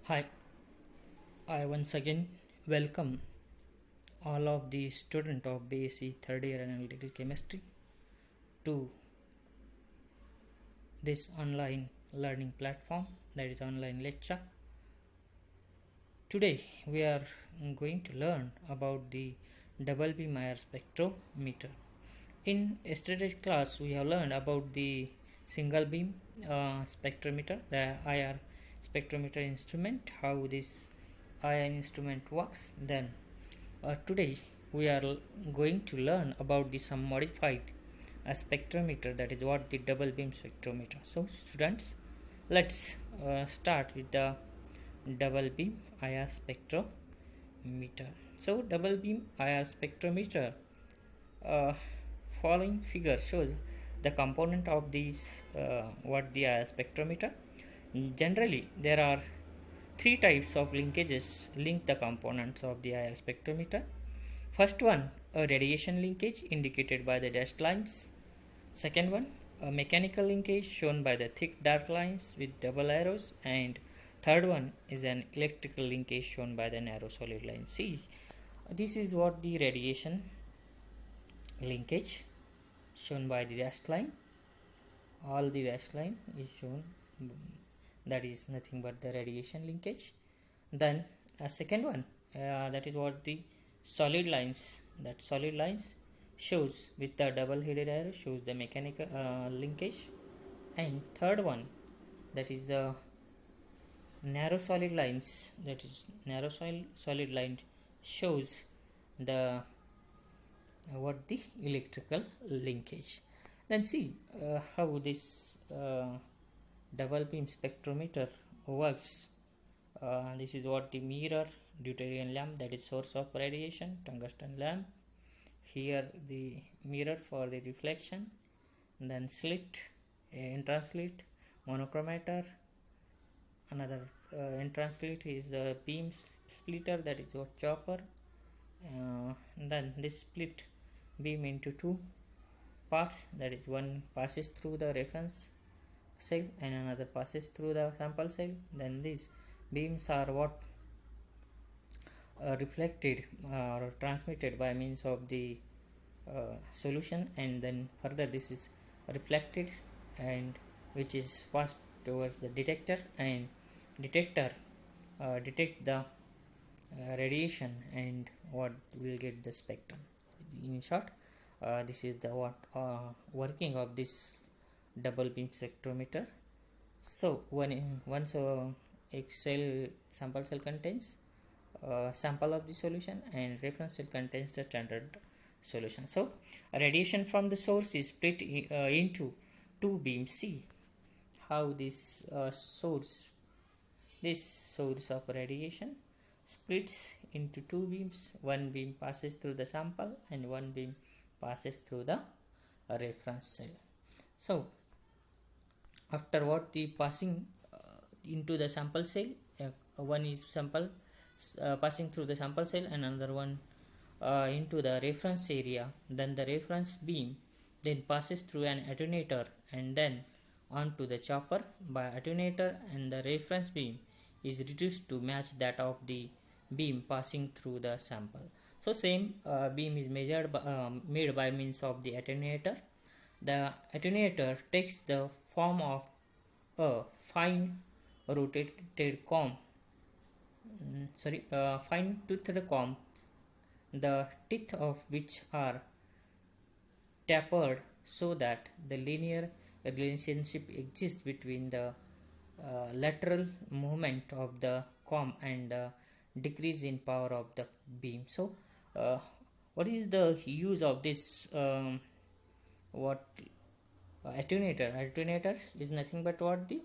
Hi, I once again welcome all of the students of B.Sc. third year Analytical Chemistry to this online learning platform, that is online lecture. Today we are going to learn about the double beam IR spectrometer. In yesterday's class we have learned about the single beam spectrometer, the IR spectrometer instrument, how this IR instrument works. Then today we are going to learn about the some modified spectrometer, that is what the double beam spectrometer. So students, let's start with the double beam IR spectrometer. So double beam IR spectrometer, following figure shows the component of these what the IR spectrometer. Generally there are three types of linkages link the components of the IR spectrometer. First one, a radiation linkage indicated by the dashed lines. Second one, a mechanical linkage shown by the thick dark lines with double arrows. And third one is an electrical linkage shown by the narrow solid line. See, this is what the radiation linkage shown by the dashed line. All the dashed line is shown, that is nothing but the radiation linkage. Then a second one, that is what the solid lines, that solid lines shows with the double headed arrow shows the mechanical linkage. And third one, that is the narrow solid lines, that is narrow solid line shows the what the electrical linkage. Then see how this double beam spectrometer works. This is what the mirror, deuterium lamp, that is source of radiation, tungsten lamp. Here the mirror for the reflection, then slit, entrance slit, monochromator. Another entrance slit is the beam splitter, that is what chopper. Then this split beam into two parts, that is one passes through the reference cell and another passes through the sample cell. Then these beams are what reflected or transmitted by means of the solution, and then further this is reflected and which is passed towards the detector, and detector detect the radiation and what will get the spectrum. In short, this is the what working of this double beam spectrometer. So once a sample cell contains sample of the solution and reference cell contains the standard solution. So radiation from the source is split into two beams. See how this source of radiation splits into two beams. One beam passes through the sample and one beam passes through the reference cell. So after what the passing into the sample cell, one is sample passing through the sample cell and another one into the reference area. Then the reference beam then passes through an attenuator and then onto the chopper by attenuator, and the reference beam is reduced to match that of the beam passing through the sample. So same beam is measured made by means of the attenuator. The attenuator takes the form of a fine rotated comb, fine toothed comb, the teeth of which are tapered so that the linear relationship exists between the lateral movement of the comb and decrease in power of the beam. So what is the use of this attenuator? Attenuator is nothing but what the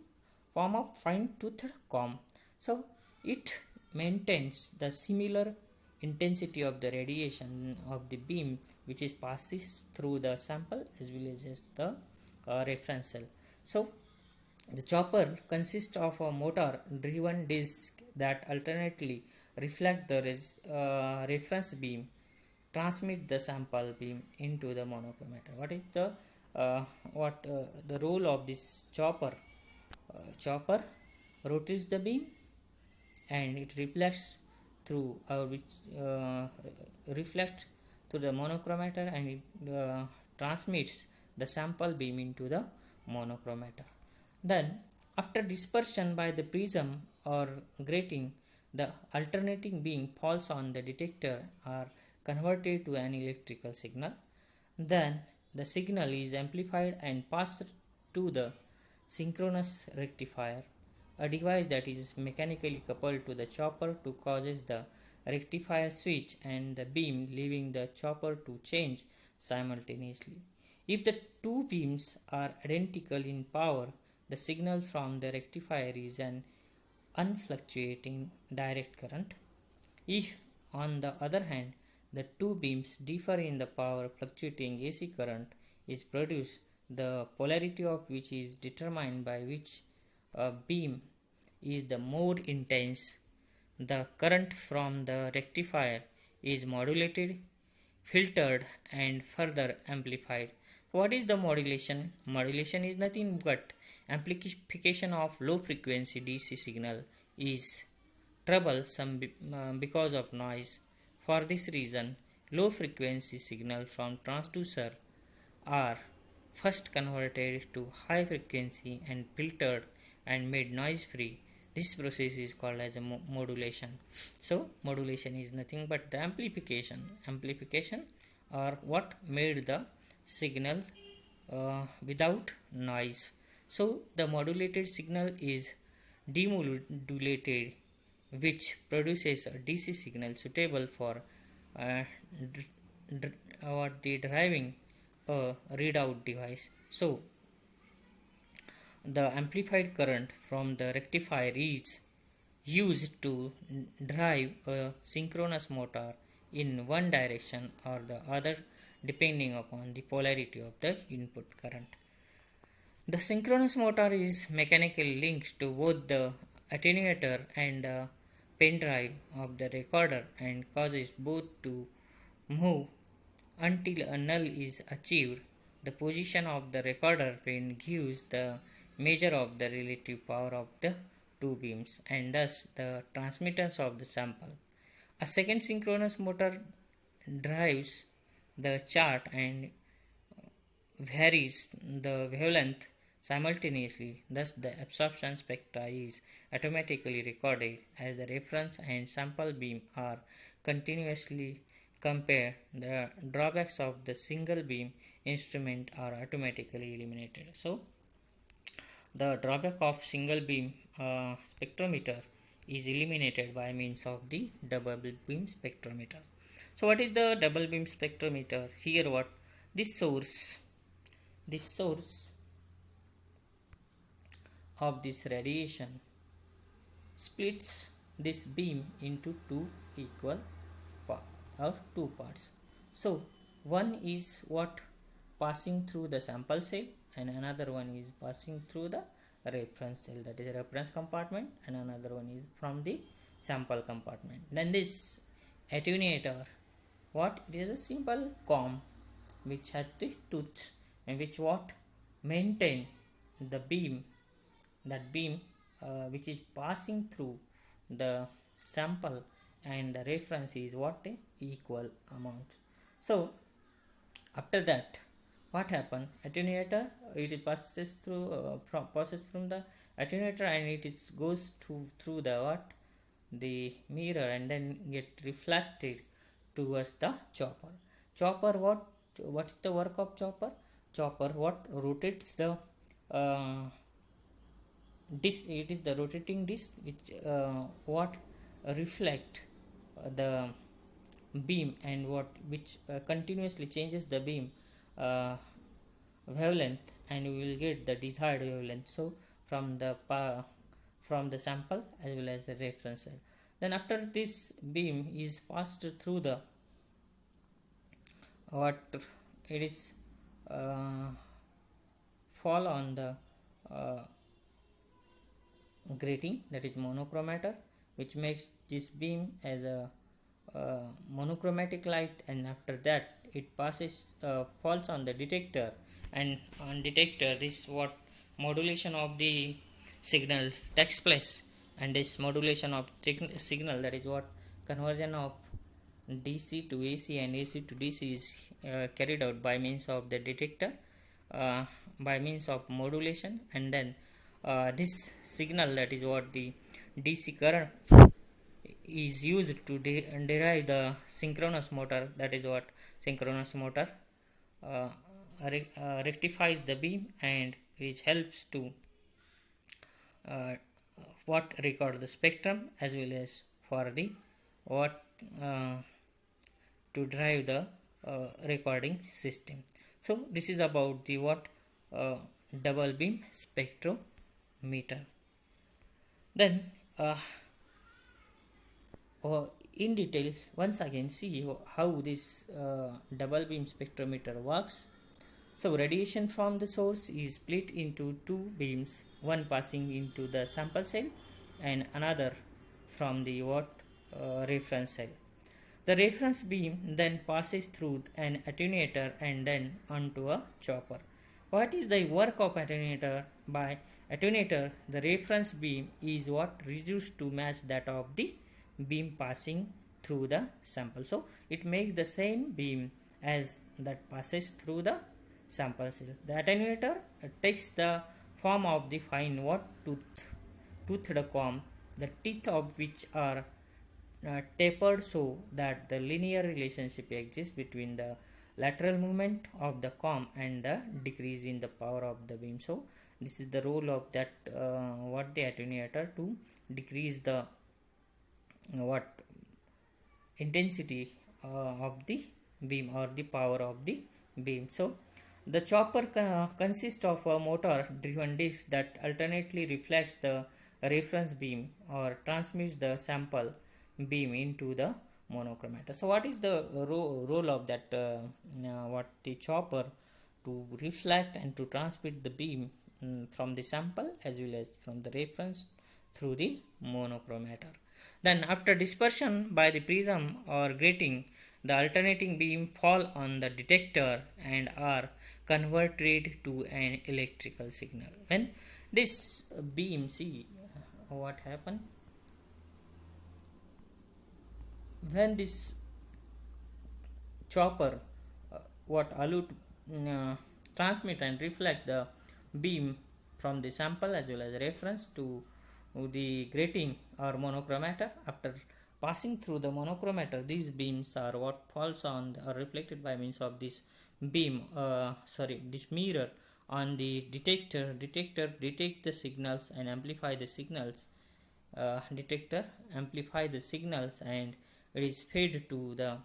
form of fine toothed comb. So it maintains the similar intensity of the radiation of the beam which is passes through the sample as well as the reference cell. So the chopper consists of a motor driven disc that alternately reflect the reference beam, transmit the sample beam into the monochromator. What is the role of this chopper? Chopper rotates the beam and it reflects through reflects to the monochromator, and it transmits the sample beam into the monochromator. Then after dispersion by the prism or grating, the alternating beam falls on the detector are converted to an electrical signal. Then the signal is amplified and passed to the synchronous rectifier, a device that is mechanically coupled to the chopper to causes the rectifier switch and the beam leaving the chopper to change simultaneously. If the two beams are identical in power, the signal from the rectifier is an unfluctuating direct current. If, on the other hand, the two beams differ in the power, fluctuating AC current is produced, the polarity of which is determined by which beam is the more intense. The current from the rectifier is modulated, filtered, and further amplified. What is the modulation? Modulation is nothing but amplification of low frequency DC signal is troublesome because of noise. For this reason, low frequency signal from transducer are first converted to high frequency and filtered and made noise free. This process is called as a modulation. So modulation is nothing but the amplification or what made the signal without noise. So the modulated signal is demodulated, which produces a DC signal suitable for deriving a readout device. So the amplified current from the rectifier is used to drive a synchronous motor in one direction or the other depending upon the polarity of the input current. The synchronous motor is mechanically linked to both the attenuator and the pen drive of the recorder and causes both to move until a null is achieved. The position of the recorder pen gives the measure of the relative power of the two beams and thus the transmittance of the sample. A second synchronous motor drives the chart and varies the wavelength simultaneously. Thus the absorption spectra is automatically recorded as the reference and sample beam are continuously compared. The drawbacks of the single beam instrument are automatically eliminated. So the drawback of single beam spectrometer is eliminated by means of the double beam spectrometer. So what is the double beam spectrometer? Here what this source of this radiation splits this beam into two equal two parts. So one is what passing through the sample cell and another one is passing through the reference cell, that is a reference compartment, and another one is from the sample compartment. Then this attenuator, what it is a simple comb which had the tooth and which what maintain the beam, that beam which is passing through the sample and the reference is what equal amount. So after that what happen, attenuator it passes through from the attenuator and it is goes through the what the mirror and then get reflected towards the chopper. What is the work of chopper what rotates the disc. It is the rotating disc which what reflect the beam and which continuously changes the beam wavelength, and we will get the desired wavelength. So from the sample as well as the reference cell. Then after this beam is passed through the what it is fall on the grating, that is monochromator, which makes this beam as a monochromatic light, and after that it passes falls on the detector, and on detector this what modulation of the signal takes place, and this modulation of signal, that is what conversion of DC to AC and AC to DC is carried out by means of the detector, by means of modulation, and then this signal, that is what the DC current is used to derive the synchronous motor, that is what synchronous motor uh, rectifies the beam, and which helps to uh, what record the spectrum as well as for the what to drive the recording system. So this is about the what double beam spectrometer. Then in detail once again see how this double beam spectrometer works. So radiation from the source is split into two beams, one passing into the sample cell and another from the reference cell. The reference beam then passes through an attenuator and then onto a chopper. What is the work of attenuator? By attenuator, the reference beam is what reduced to match that of the beam passing through the sample. So it makes the same beam as that passes through the sample cell. The attenuator takes the form of the fine toothed comb, the teeth of which are tapered so that the linear relationship exists between the lateral movement of the comb and the decrease in the power of the beam. So this is the role of that the attenuator to decrease the intensity of the beam or the power of the beam. So the chopper consists of a motor driven disc that alternately reflects the reference beam or transmits the sample beam into the monochromator. So what is the role of that the chopper to reflect and to transmit the beam from the sample as well as from the reference through the monochromator. Then after dispersion by the prism or grating, the alternating beam fall on the detector and are converted to an electrical signal. When this beam, see what happened when this chopper transmit and reflect the beam from the sample as well as reference to the grating or monochromator. After passing through the monochromator, these beams are what falls on or reflected by means of this beam this mirror on the detector. Detector detect the signals and amplify the signals. Detector amplify the signals and it is fed to the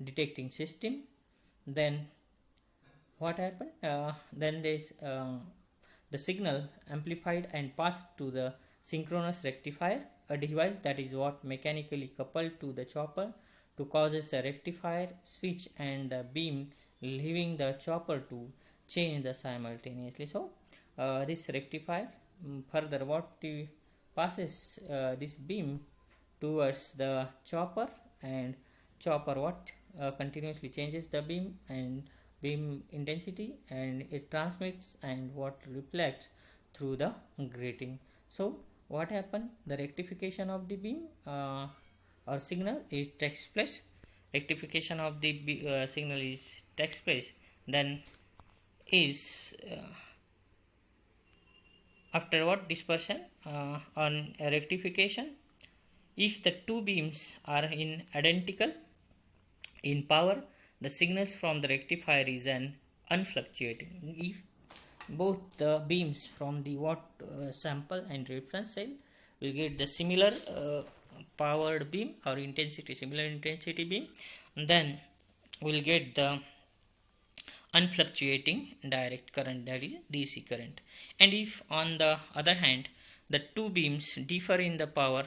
detecting system. Then what happened? Then the signal amplified and passed to the synchronous rectifier, a device that is what mechanically coupled to the chopper to causes a rectifier switch and the beam leaving the chopper to change the simultaneously. So this rectifier further passes this beam towards the chopper, and chopper continuously changes the beam and beam intensity, and it transmits and reflects through the grating. So what happened? The rectification of the beam or signal takes place. Rectification of the signal takes place. Then is after dispersion on a rectification. If the two beams are identical in power, the signals from the rectifier is unfluctuating. If both the beams from the sample and reference cell will get the similar powered beam or similar intensity beam, then we'll get the unfluctuating direct current, that is DC current. And if on the other hand the two beams differ in the power,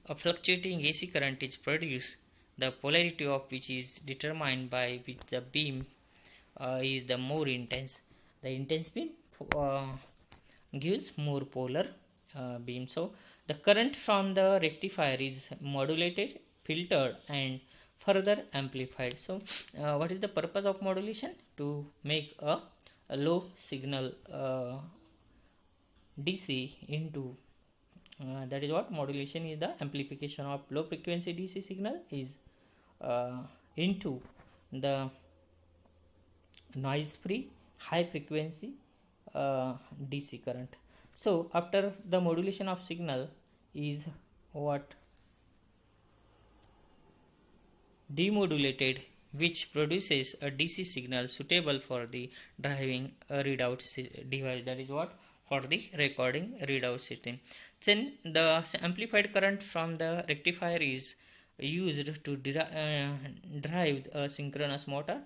a fluctuating AC current is produced, the polarity of which is determined by which the beam is the more intense. The intense beam gives more polar beam. So the current from the rectifier is modulated, filtered and further amplified. So what is the purpose of modulation? To make a low signal DC into that is what modulation is the amplification of low frequency DC signal is into the noise free high frequency DC current. So after the modulation of signal is what demodulated, which produces a DC signal suitable for the driving a readout device, that is what for the recording readout system. Then the amplified current from the rectifier is used to drive a synchronous motor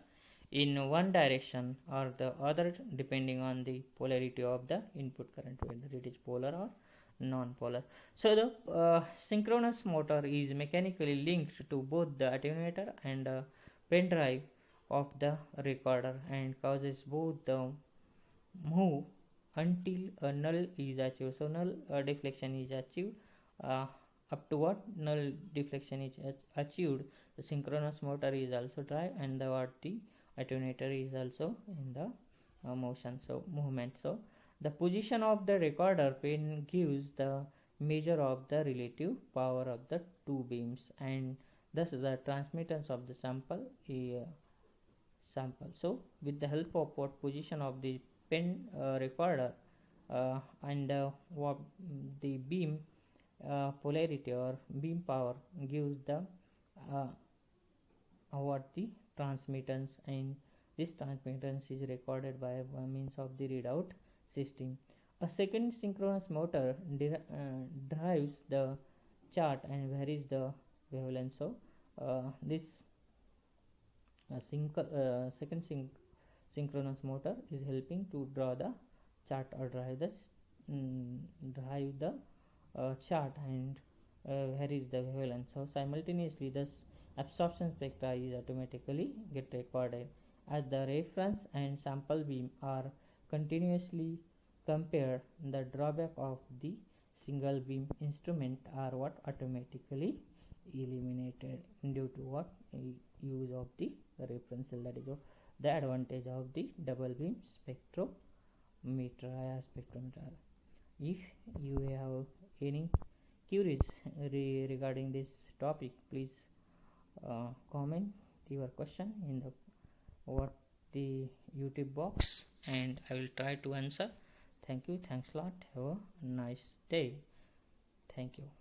in one direction or the other depending on the polarity of the input current, whether it is polar or non-polar. So the synchronous motor is mechanically linked to both the attenuator and pen drive of the recorder and causes both the move until a null is achieved. So null deflection is achieved. Up to what null deflection is achieved, the synchronous motor is also drive, and the attenuator is also in the motion, so movement. So the position of the recorder pen gives the measure of the relative power of the two beams, and thus the transmittance of the sample. So with the help of what position of the pen recorder and what the beam polarity or beam power gives the what the transmittance, and this transmittance is recorded by means of the readout system. A second synchronous motor drives the chart and varies the wavelength. So this second synchronous motor is helping to draw the chart or drive the chart and varies the wavelength. So simultaneously this absorption spectra is automatically get recorded as the reference and sample beam are continuously compared. The drawback of the single beam instrument are what automatically eliminated due to what use of the reference cell. That is the advantage of the double beam spectrometer, spectrometer. If you have any queries regarding this topic, please comment your question in the YouTube box, and I will try to answer. Thank you. Thanks a lot. Have a nice day. Thank you.